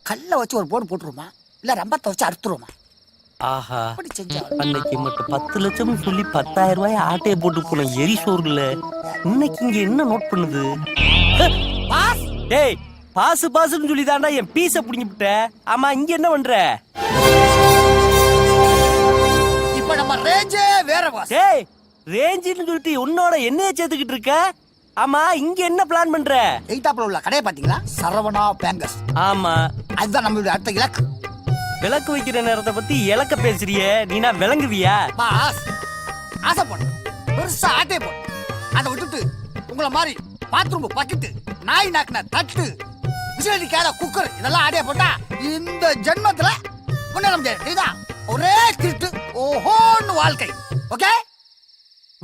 கல்ல வச்சு ஒரு போடு போட்டுருமா இல்ல ரம்பத்தை வச்சு அறுத்துருமா? ஆஹா, அன்னைக்கு மட்டும் 10 லட்சம் சொல்லி 10,000 ரூபாய் ஆட்டையை போட்டு போன எரிசோர்ல இன்னைக்கு இங்க என்ன நோட் பண்ணுது? டேய், பாசு பாசுன்னு சொல்லி தாண்டா என் பீஸ புடிங்கி விட்ட. ஆமா, இங்க என்ன பண்ற? இப்ப நம்ம ரேஞ்சே வேற பாஸ். டேய், ரேஞ்சுன்னு சொல்லிட்டு உன்னோட என்னைய சேர்த்துக்கிட்டு இருக்க? ஆமா, இங்க என்ன பிளான் பண்ற? எய்தாப்புல உள்ள கடையை பாத்தீங்களா? சரவணா பேங்கர்ஸ். ஆமா, அதுதான் நம்மளுடைய அடுத்த இலக்கு. விளக்கு வைக்கிற நேரத்தை பத்தி இலக்க பேசுறியே, நீனா விளங்குவியா? பாஸ், ஆசைப்படு பெருசா ஆட்டே போடு. அதை விட்டுட்டு உங்களை மாதிரி பாத்ரூம் பக்கெட்டு, நாய் நாக்குன தட்டு, விசிலடிக்காத குக்கர் இதெல்லாம் ஆடியா போட்டா இந்த ஜென்மத்துல முன்னேற முடியாது. இதுதான் ஒரே திருட்டு ஓஹோன்னு வாழ்க்கை. ஓகே,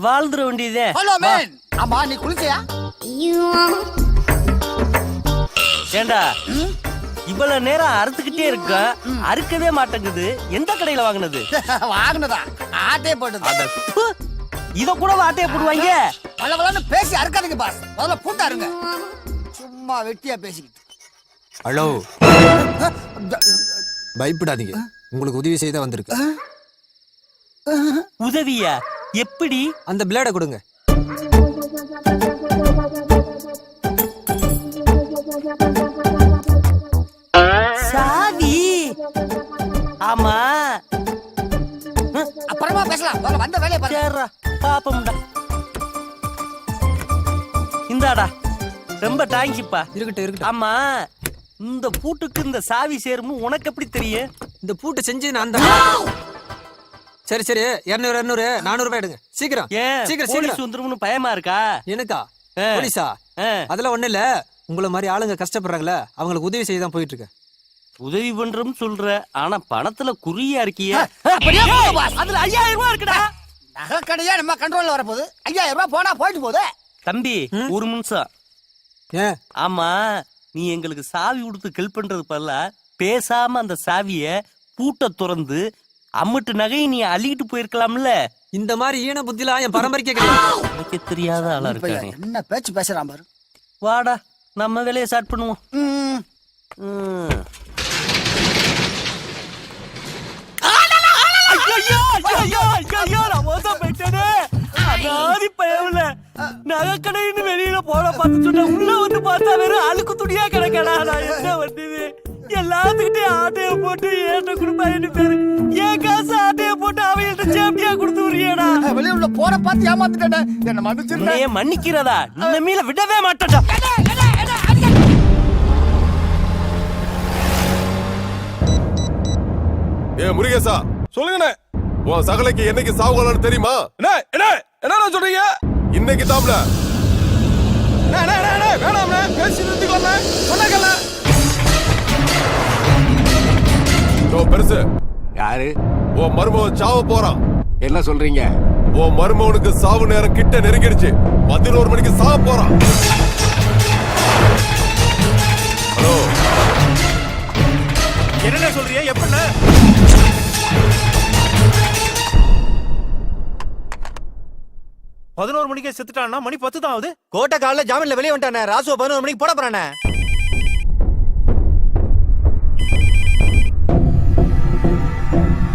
வாழ்ந்துட வேண்டியதே. Hello man. ஆமா, நீ குளிச்சியா? ஏண்டா இவ்வளவு நேரம் அறுத்துக்கிட்டே இருக்க, அறுக்கவே மாட்டேங்குது. எந்த கடையில வாங்குனது? வாங்கினதா? ஆட்டே போட்டது. இத கூட ஆட்டையை போடுவாங்க. பலவலன்னு பேசி அறுக்காதீங்க பாஸ். முதல்ல பூட்டா இருங்க. சும்மா வெட்டியா பேசிக்கிட்டு. ஹலோ, பயப்படாதீங்க, உங்களுக்கு உதவி செய்த வந்திருக்கு. உதவியா? எப்படி? அந்த பிளேட கொடுங்க. சாவி? ஆமா, அப்புறமா பேசலாம். வந்த வேலையை பாரு. சரிடா, பாப்போம்டா. இந்தாடா, ரொம்ப தேங்க்ஸ்ப்பா. இருக்கட்டும். ஆமா, இந்த பூட்டுக்கு இந்த சாவி சேருமு உனக்கு எப்படி தெரியும்? இந்த பூட்டை செஞ்சு நான் தான். சரி 200 400 ரூபாய் எடுங்க. சீக்கிரம் சீக்கிரம் போலீஸ் வந்துரும்னு பயமா இருக்கா? எனக்கா? போலீஸா? அதெல்லாம் ஒண்ணு இல்ல, உங்களை மாதிரி ஆளுங்க கஷ்டப்படுறாங்களே, அவங்களுக்கு உதவி செய்ய தான் போயிட்டு இருக்கேன். உதவி பண்றோம்னு சொல்ற, ஆனா பணத்துல குறியா இருக்கிய. அதுல 5000 ரூபாய் இருக்குடா. நகை கடையா நம்ம கண்ட்ரோல்ல வர போகுது. 5000 ரூபாய் போனா போயிட்டு போகுது. தம்பி, ஒரு நிமிஷம். ஆமா, நீ எங்களுக்கு சாவி கொடுத்து ஹெல்ப் பண்றது பதிலா பேசாம அந்த சாவிய பூட்டை திறந்து அம்மட்டு நகையை நீ அள்ளிக்கிட்டு போயிருக்கலாம்ல. இந்த மாதிரி ஈன புத்திலாம் என் பரம்பரைக்கே கிடையாது. எனக்கு தெரியாத ஆளா இருக்கானே. என்ன பேச்சு பேசுறான் பாரு. வாடா, நம்ம வேலையை ஸ்டார்ட் பண்ணுவோம். நகைக்கடைன்னு வெளியில போன பார்த்து சொன்ன, உள்ள வந்து பார்த்தா வெறும் அழுக்கு துணியா கிடக்கடா. நான் என்ன பண்ணுது? எல்லாத்துக்கிட்டே ஆட்டைய போட்டு ஏட்ட குடுப்பாயின்னு பேரு. ஏன் காசு ஆட்டைய போட்டு அவையிட்ட சேப்டியா கொடுத்து விடுறியடா. வெளியில உள்ள போற பார்த்து ஏமாத்திட்டேன். என்ன மன்னிச்சிருந்தே. மன்னிக்கிறதா? இனிமேல விடவே மாட்டேன்டா. முருகேசா, சொல்லுங்கண்ணே, உன் சகலைக்கு என்னைக்கு சாவுகளான்னு தெரியுமா? என்ன சொல்றீங்க? இன்னைக்கு தாம்ல. வேணாம், பேசி நிறுத்திக்கோண்ணே. சொன்னாங்கல்ல. பெருசு யாரு? உன் மருமகன் சாவ போறான். என்ன சொல்றீங்க? உன் மருமகனுக்கு சாவு நேரம் கிட்ட நெருங்கிடுச்சு. 11 மணிக்கு சாவ போறான். ஹலோ, என்ன சொல்றீங்க? எப்ப? 11 மணிக்கு செத்துட்டான்னா மணி 10 தான் ஆகுது. கோட்டை காலைல ஜாமீன்ல வெளியே வந்துட்டானே. ராசுவ 11 மணிக்கு போட போறானே.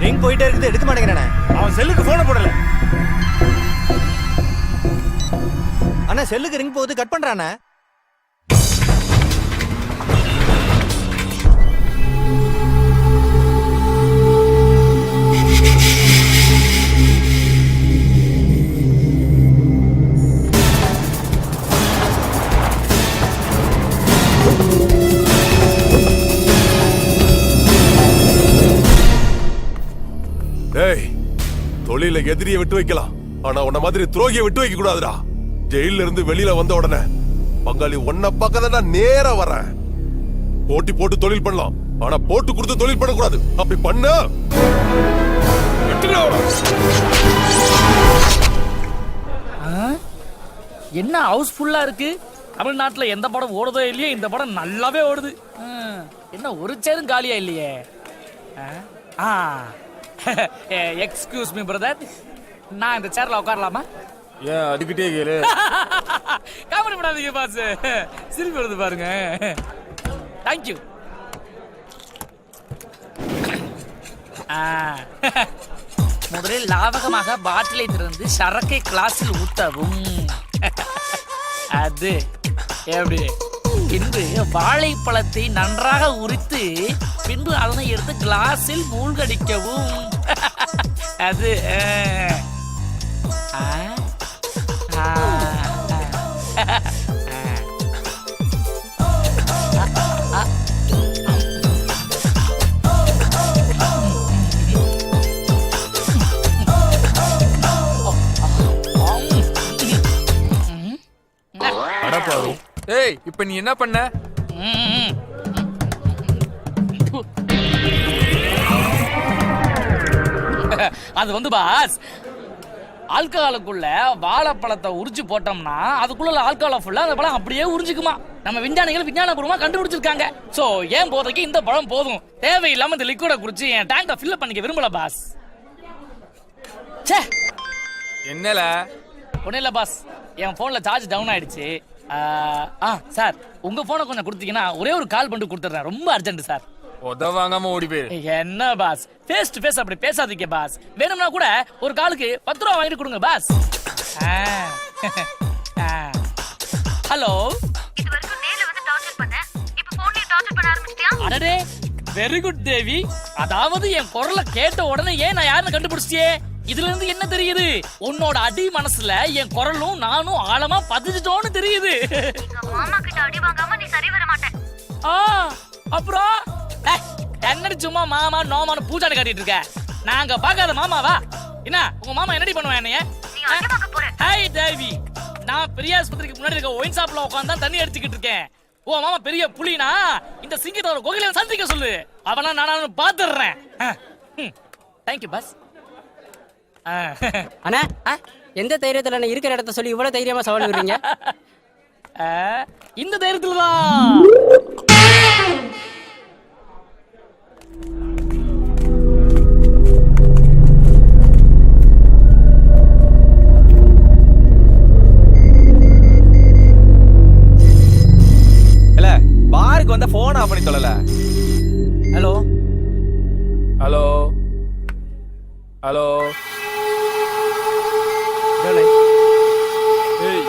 ரிங் போயிட்டே இருக்குது, எடுக்க மாட்டேங்கிறானே. அவன் செல்லுக்கு போன போடல. அண்ணா, செல்லுக்கு ரிங் போகுது, கட் பண்றானே. தொழில எதிரியை விட்டு வைக்கலாம், ஆனா உன்ன மாதிரி துரோகியை விட்டு வைக்க கூடாதுடா. ஜெயில இருந்து வெளியில வந்த உடனே பங்காளி உன்னை பக்கத்துல நேரா வரேன். போட்டி போட்டு தொழில் பண்ணலாம், ஆனா போட்டு கொடுத்து தொழில் பண்ணக்கூடாது. அப்படி பண்ண என்ன ஹவுஸ்ஃபுல்லா இருக்கு. தமிழ்நாட்டுல எந்த படம் ஓடுதோ இல்லையே, இந்த படம் நல்லாவே ஓடுது. என்ன ஒரு சேரும் காலியா இல்லையே. எக்ஸ்கியூஸ் மீ பிரதர், நான் இந்த சேர்ல உட்காரலாமா? ஏன் அதுக்கிட்டே கேளு. கவலைப்படாதீங்க பாஸ், சிரிப்பு வருது பாருங்க. தேங்க்யூ. முதலில் லாவகமாக பாட்டிலை திறந்து சரக்கை கிளாஸில் ஊற்றவும். அது எப்படி? பின்பு வாழைப்பழத்தை நன்றாக உரித்து பின்பு அதனை எடுத்து கிளாஸில் மூழ்கடிக்கவும். அது அடப்பாரு. ஏய் இப்ப நீ என்ன பண்ண? அது வந்து பாஸ், ஆல்கஹாலுக்குள்ள வாழைப்பழத்தை உரிச்சு போட்டோம்னா அதுக்குள்ள ஆல்கஹால ஃபுல்லா அந்த பழம் அப்படியே உறிஞ்சுக்குமா. நம்ம விஞ்ஞானிகள் விஞ்ஞானபூர்வமா கண்டுபிடிச்சிருக்காங்க. சோ ஏன் போதைக்கு இந்த பழம் போதும், தேவையில்லாம இந்த லிக்விட குடிச்சு என் டேங்கை ஃபில் பண்ணிக்க விரும்பல பாஸ். ச்சே, என்னல? ஒன்னும் இல்ல பாஸ், என் போன்ல சார்ஜ் டவுன் ஆயிடுச்சு. சார் உங்க போனை கொஞ்சம் கொடுத்தீங்கன்னா ஒரே ஒரு கால் பண்ணிட்டு கொடுத்துறேன், ரொம்ப அர்ஜென்ட் சார். உதவாங்காம ஓடி போயிரு. என்ன பாஸ், ஃபேஸ் டு ஃபேஸ் அப்படி பேசாதீங்க பாஸ். வேணும்னா கூட ஒரு காலுக்கு 10 ரூபா வாங்கிட்டு கொடுங்க பாஸ். ஹலோ, இதுவரைக்கும் நேர்ல வந்து டார்ச்சர் பண்ண, இப்போ போன்லயே டார்ச்சர் பண்ண ஆரம்பிச்சிட்டியா? அடடே வெரி குட் தேவி. அதாவது என் குரலை கேட்ட உடனே ஏன் நான் யாருன்னு கண்டுபிடிச்சியே. இதுல இருந்து என்ன தெரியுது? உன்னோட அடி மனசுல என் குரலும் நானும் ஆழமா பதிஞ்சிட்டோன்னு தெரியுது. எங்க மாமா கிட்ட அடி வாங்காம நீ சரி வர மாட்டே. அப்புறம் என்னடி சும்மா மாமா நோமான்னு பூஜாடி காட்டிட்டு இருக்க? நாங்க பாக்காத மாமாவா? என்ன உங்க மாமா என்னடி பண்ணுவேன் என்னைய? நீ அடி வாங்க போற. ஹாய் தேவி, நான் பெரிய ஆஸ்பத்திரிக்கு முன்னாடி இருக்க ஒயின் ஷாப்ல உட்கார்ந்து தான் தண்ணி அடிச்சுக்கிட்டு இருக்கேன். ஓ மாமா பெரிய புலினா இந்த சிங்கத்தோட கோகில சந்திக்க சொல்லு, அவனா நானும் பாத்துறேன். Thank you boss. அண்ணா எந்த தைரியத்துல நான் இருக்கிற இடத்த சொல்லி இவ்வளவு தைரியமா சவால் விடுறீங்க? இந்த தைரியத்துல தான். இல்ல பாருக்கு வந்த போன் ஆஃப் பண்ணி தொலைல. Hello hello hello. ஏய்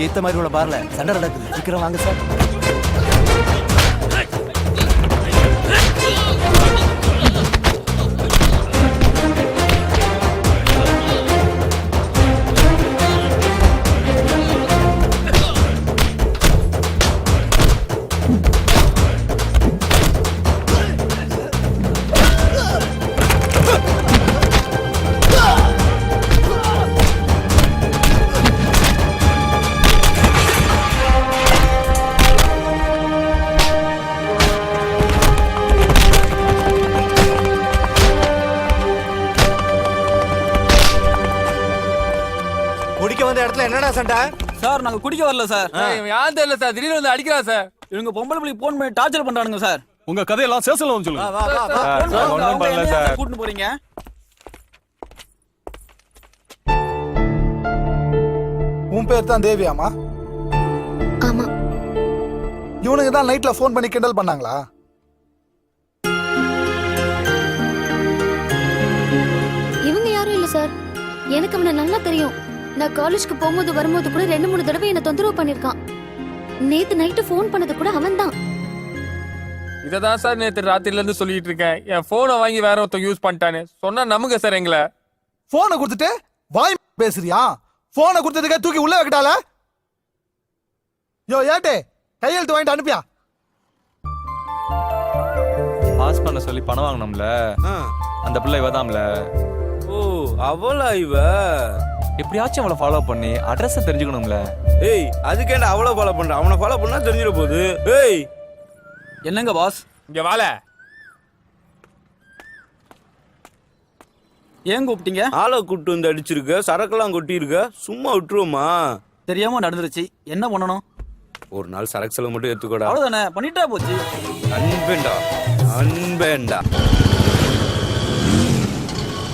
ஏத்த மாதிரி உள்ள பார்ல சண்டை நடக்குது, சீக்கிரம் வாங்க சார். என்னடா சண்டை? சார் நாங்க குடிக்க வரல சார். யாரும் தெரியல சார், திடீர்னு வந்து அடிக்கிறான் சார். இவங்க பொம்பளை பிள்ளை போன் பண்ணி டார்ச்சர் பண்றானுங்க சார். உங்க கதையெல்லாம் சேசல வந்து சொல்லுங்க. ஒண்ணும் பண்ணல சார். கூட்டிட்டு போறீங்க? உன் பேர் தான் தேவியாமா? ஆமா. இவனுங்க தான் நைட்ல போன் பண்ணி கிண்டல் பண்ணாங்களா? இவங்க யாரும் இல்ல சார், எனக்கு அவனை நல்லா தெரியும். நான் காலேஜ்க்கு போகும்போது வரும்போது கூட 2-3 தடவை என்ன தொந்தரவு பண்ணிருக்கான். நேத்து நைட்டு போன் பண்ணது கூட அவன் தான். இததான் சார் நேத்து ராத்திரில இருந்து சொல்லிட்டு இருக்கேன். என் போனை வாங்கி வேற ஒருத்தன் யூஸ் பண்ணிட்டானே சொன்னா நமுங்க சார் எங்களை. போனை கொடுத்துட்டு வாய் பேசுறியா? போனை கொடுத்ததுக்கே தூக்கி உள்ள வைக்கட்டால? யோ ஏட்டே, கையெழுத்து வாங்கிட்டு அனுப்பியா? பாஸ் பண்ண சொல்லி பணம் வாங்கணும்ல, அந்த பிள்ளை இவதாம்ல. ஓ அவளா இவ? எப்படியாச்சும் அவளை ஃபாலோ பண்ணி அட்ரஸ் தெரிஞ்சுக்கணும்ல. ஏய் அதுக்கேண்டா அவ்வளோ ஃபாலோ பண்ற? அவனை ஃபாலோ பண்ணா தெரிஞ்சிட போகுது. ஏய் என்னங்க பாஸ்? இங்க வாழ. ஏன் கூப்பிட்டீங்க? ஆளை கூட்டு வந்து அடிச்சிருக்க, சரக்கெல்லாம் கொட்டியிருக்க, சும்மா விட்டுருவோமா? தெரியாம நடந்துருச்சு, என்ன பண்ணணும்? ஒரு நாள் சரக்கு செலவு மட்டும் எடுத்துக்கோடா. அவ்வளவுதானே, பண்ணிட்டா போச்சு. அன்பேண்டா அன்பேண்டா.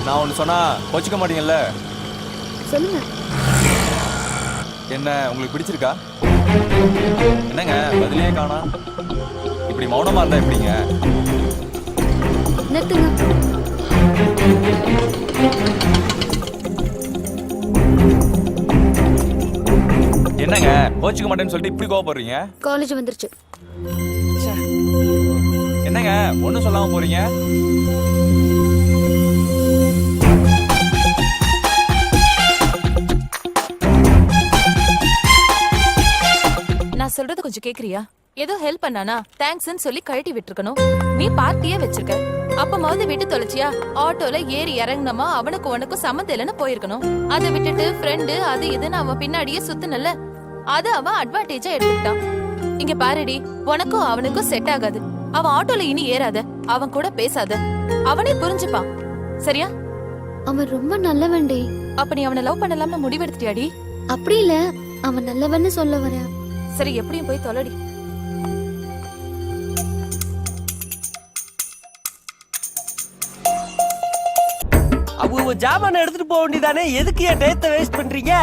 நான் ஒண்ணு சொன்னா கோச்சிக்க மாட்டீங்கல்ல? சொல்லுங்க. என்ன உங்களுக்கு பிடிச்சிருக்கா? என்னங்க பதிலே காணோம்? இப்படி மௌனமா இருந்தா எப்படிங்க? நிறுத்துங்க. என்னங்க கோச்சிக்க மாட்டேன்னு சொல்லிட்டு இப்படி கோவப்படுறீங்க? காலேஜ் வந்துருச்சு. என்னங்க ஒண்ணும் சொல்லாம போறீங்க? நான் சொல்றது கொஞ்சம் கேக்குறியா? ஏதோ ஹெல்ப் பண்ணானா தேங்க்ஸ்ன்னு சொல்லி கழட்டி விட்டுருக்கணும். நீ பார்ட்டியே வச்சிருக்க, அப்பமாவது விட்டு தொலைச்சியா? ஆட்டோல ஏறி இறங்கினமா அவனுக்கு உனக்கும் சம்மந்தம் இல்லைன்னு போயிருக்கணும். அதை விட்டுட்டு ஃப்ரெண்டு அது இதுன்னு அவன் பின்னாடியே சுத்துனல, அது அவன் அட்வான்டேஜா எடுத்துக்கிட்டான். இங்க பாருடி, உனக்கும் அவனுக்கும் செட் ஆகாது. அவன் ஆட்டோல இனி ஏறாத, அவன் கூட பேசாத, அவனே புரிஞ்சுப்பான். சரியா? அவன் ரொம்ப நல்லவன்டி. அப்ப நீ அவனை லவ் பண்ணலாம்னு முடிவெடுத்துட்டியாடி? அப்படி இல்ல, அவன் நல்லவன்னு சொல்ல வரேன். சரி, எப்படியும் போய் தொலைடி. அவங்க ஜாமான எடுத்துட்டு போக வேண்டியதானே, எதுக்கு என் டயத்தை வேஸ்ட் பண்றீங்க?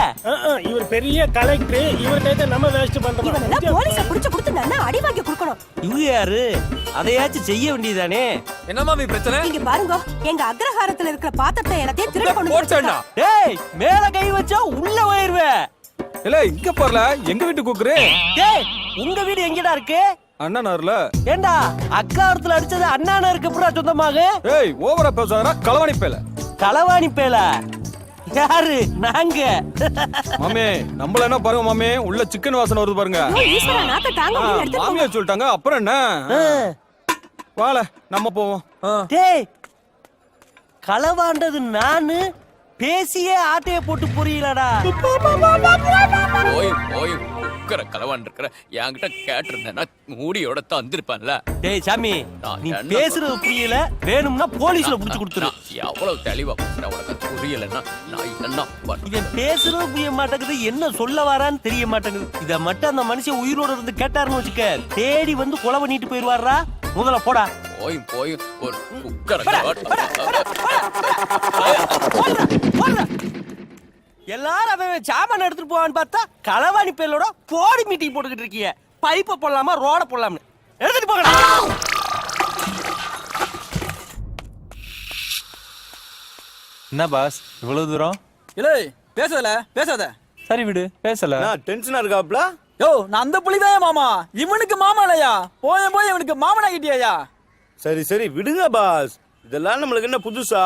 இவர் பெரிய கலெக்டர், இவர் டயத்தை நம்ம வேஸ்ட் பண்றோம். போலீஸ புடிச்சு கொடுத்து அடி வாங்கி கொடுக்கணும். இவங்க யாரு? அதையாச்சும் செய்ய வேண்டியதானே. என்னமா பிரச்சனை? இங்க பாருங்க, எங்க அக்ரஹாரத்துல இருக்கிற பாத்திரத்தை எல்லாத்தையும் திருட கொண்டு போச்சேன்டா. டேய், மேல கை வச்சா உள்ள போயிருவேன். இல்ல இங்க போறல, எங்க வீட்டு கூக்குறே. டேய், உங்க வீடு எங்கடா இருக்கு? அண்ணனார்ல. ஏண்டா அக்காரத்துல அடிச்சது அண்ணான இருக்கு புறா சொந்தமாக? ஏய் ஓவரா பேசாதடா, களவாணி பேல. களவாணி பேல யாரு? நாங்க. மாமே நம்மள என்ன பாருங்க மாமே, உள்ள சிக்கன் வாசனை வருது பாருங்க. மாமியா சொல்லிட்டாங்க, அப்புறம் என்ன? வாழ நம்ம போவோம். டேய், களவாண்டது நானு, பேசியே ஆட்டைய போட்டு புரியலடா. போய் போய் குக்கர கலவான் இருக்கிற என்கிட்ட கேட்டிருந்தேன்னா மூடியோட தந்திருப்பேன்ல. டேய் சாமி, நீ பேசுறது புரியல, வேணும்னா போலீஸ்ல புடிச்சு கொடுத்துரு. எவ்வளவு தெளிவா பேசுறேன், உனக்கு புரியலன்னா நான் என்ன இவன் பேசுறது புரிய மாட்டேங்குது, என்ன சொல்ல வரான்னு தெரிய மாட்டேங்குது. இத மட்டும் அந்த மனுஷன் உயிரோட இருந்து கேட்டாருன்னு வச்சுக்க, தேடி வந்து கொலை பண்ணிட்டு போயிருவாரா. முதல்ல போடா. போய் போய் ஒரு குக்கர எல்லாரும் அவன் சாமான எடுத்துட்டு போவான்னு பார்த்தா களவாணி பேலோட போடி மீட்டிங் போட்டுக்கிட்டு இருக்கீங்க. பைப்பை போடலாமா ரோட போடலாம்னு எடுத்துட்டு போகடா. என்ன பாஸ் இவ்வளவு தூரம்? இல்லை பேசாத. சரி விடு, பேசல. நான் டென்ஷனா இருக்காப்ல. யோ, நான் அந்த புலிதான் மாமா, இவனுக்கு மாமா இல்லையா? போய் இவனுக்கு மாமனா கிட்டியா? சரி சரி விடுங்க பாஸ், இதெல்லாம் நம்மளுக்கு என்ன புதுசா?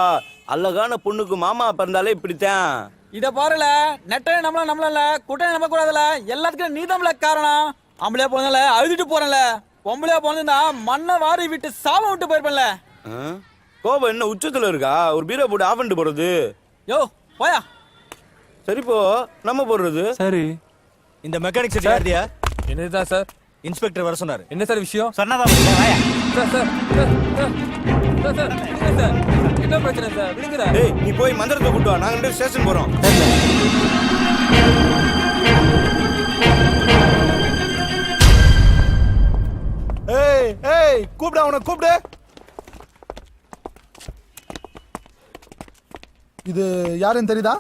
அழகான பொண்ணுக்கு மாமா பிறந்தாலே இப்படித்தான். இத பாருல, நெட்டை நம்மள குட்டை நம்ப கூடாதுல, எல்லாத்துக்கும் நீதம்ல காரணம். ஆம்பளையா போனல அழுதுட்டு போறல, பொம்பளையா போனா மண்ணை வாரி விட்டு சாபம் விட்டு போயிருப்பேன்ல. கோபம் என்ன உச்சத்துல இருக்கா? ஒரு பீரோ போட்டு ஆஃப் பண்ணிட்டு போறது. யோ போயா. சரி போ, நம்ம போடுறது. சரி. இந்த மெக்கானிக் செட் யாரியா? என்னதான் சார்? இன்ஸ்பெக்டர் வர சொன்னாரு. என்ன சார் விஷயம்? சொன்னதான் வாயா. சார் என்ன பிரச்சனை சார்? விடுங்கடா. டேய், நீ போய் மந்திரத்தை கூட்டு வா, நாங்க 2 ஸ்டேஷன் போறோம். ஏய் கூப்பிடு, அவனை கூப்பிடு. இது யாருன்னு தெரியுதா?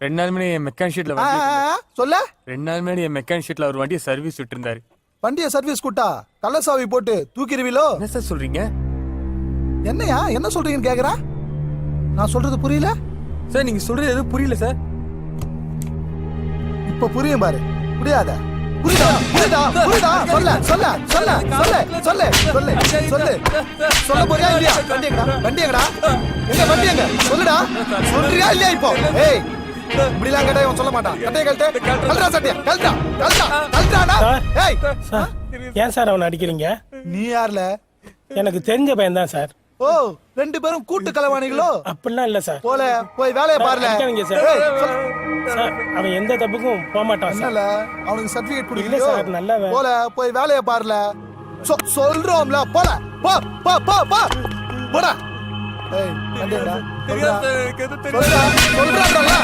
2 நாள் முன்னாடி என் மெக்கானிக் ஷீட்ல சொல்ல. 2 நாள் முன்னாடி என் மெக்கானிக் ஷீட்ல ஒரு வண்டியை சர்வீஸ் விட்டு இருந்தாரு. வண்டியை சர்வீஸ் கூட்டா கள்ளசாவி போட்டு தூக்கிடுவீலோ? என்ன சார் சொல்றீங்க? என்னையா என்ன சொல்றீங்கன்னு கேக்குறா. நான் சொல்றது புரியல சார்? நீங்க சொல்றது எதுவும் புரியல சார். இப்ப புரியும் பாரு. புரியாத? சொல்ல போறியா இல்லையா? வண்டி எங்கடா? எங்க வண்டி எங்க? சொல்லுடா. சொல்றியா இல்லையா இப்போ? ஏய், இப்படிலாம் கேட்டா இவன் சொல்ல மாட்டான். கட்டைய கழட்டு. கழட்டா சட்டைய. கழட்டாடா. ஏய், ஏன் சார் அவனை அடிக்கிறீங்க? நீ யார்ல? எனக்கு தெரிஞ்ச பையன் தான் சார். ஓ 2 பேரும் கூட்டு கலவாணிகளோ? அப்படிலாம் இல்ல சார். போல போய் வேலையை பாருல. அடிக்காதீங்க சார். ஏய், சொல்லு. சார் அவன் எந்த தப்புக்கும் போக மாட்டான் சார். என்னல அவனுக்கு சர்டிபிகேட் இல்ல கொடுக்கலையோ? சார், நல்லவன். போல போய் வேலையை பாருல. சொல்றோம்ல போல போ போ போ போ போடா. ஏய் கண்டிங்கடா. சொல்றா சொல்றாடா.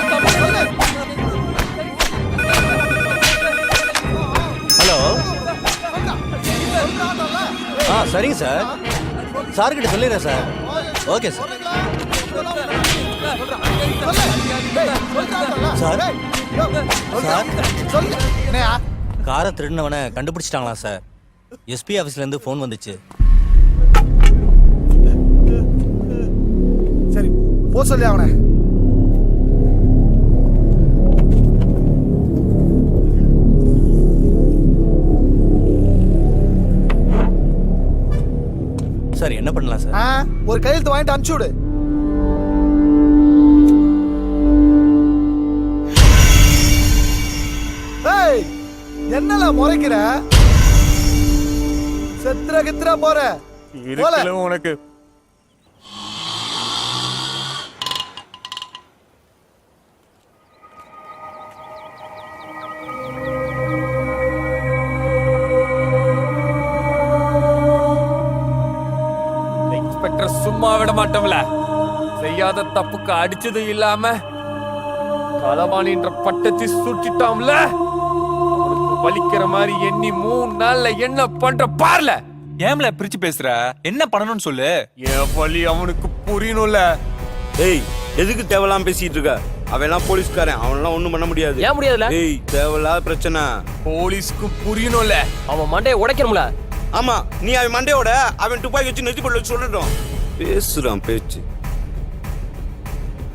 ஹலோ. சரிங்க சார். சார் கிட்ட சொல்லிடுறேன் sir. Okay sir. Sir sir காரை திருடினவனை கண்டுபிடிச்சிட்டாங்களா சார்? எஸ்பி ஆஃபீஸ்ல இருந்து ஃபோன் வந்துச்சு. சரி போ சொல்லி அவனை. சார் என்ன பண்ணலாம் சார்? ஒரு கையெழுத்து வாங்கிட்டு அனுப்பிச்சு விடு. ஏய் என்னல முறைக்கிற? செத்ர கித்ர போற போல உனக்கு இன்ஸ்பெக்டர் சும்மா விட மாட்டோம்ல. செய்யாத தப்புக்கு அடிச்சது இல்லாம களவாணின்ற பட்டத்தை சுட்டிட்டாம்ல. அவனுக்கு வலிக்கிற மாதிரி எண்ணி 3 நாள்ல என்ன பண்ற பாருல. ஏம்ல பிரிச்சு பேசுற? என்ன பண்ணணும்னு சொல்லு. என் வலி அவனுக்கு புரியணும்ல. ஏய் எதுக்கு தேவையில்லாம பேசிட்டு இருக்க? அவெல்லாம் போலீஸ்காரன், அவனெல்லாம் ஒண்ணும் பண்ண முடியாது. ஏன் முடியாதுல? ஏய் தேவையில்லாத பிரச்சனை. போலீஸ்க்கு புரியணும்ல. அவன் மண்டையை உடைக்கணும்ல. ஆமா நீ அவன் மண்டையோட அவன் துப்பாக்கி வச்சு நெத்தி கொள்ள வச்சு சொல்லட்டும். பேசுறான் பேச்சு.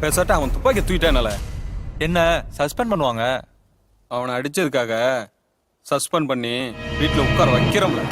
பேசாட்ட அவன் துப்பாக்கி தூக்கிட்டானல என்ன சஸ்பெண்ட் பண்ணுவாங்க. அவனை அடிச்சதுக்காக சஸ்பெண்ட் பண்ணி வீட்டுல உட்கார வைக்கிறோம்ல.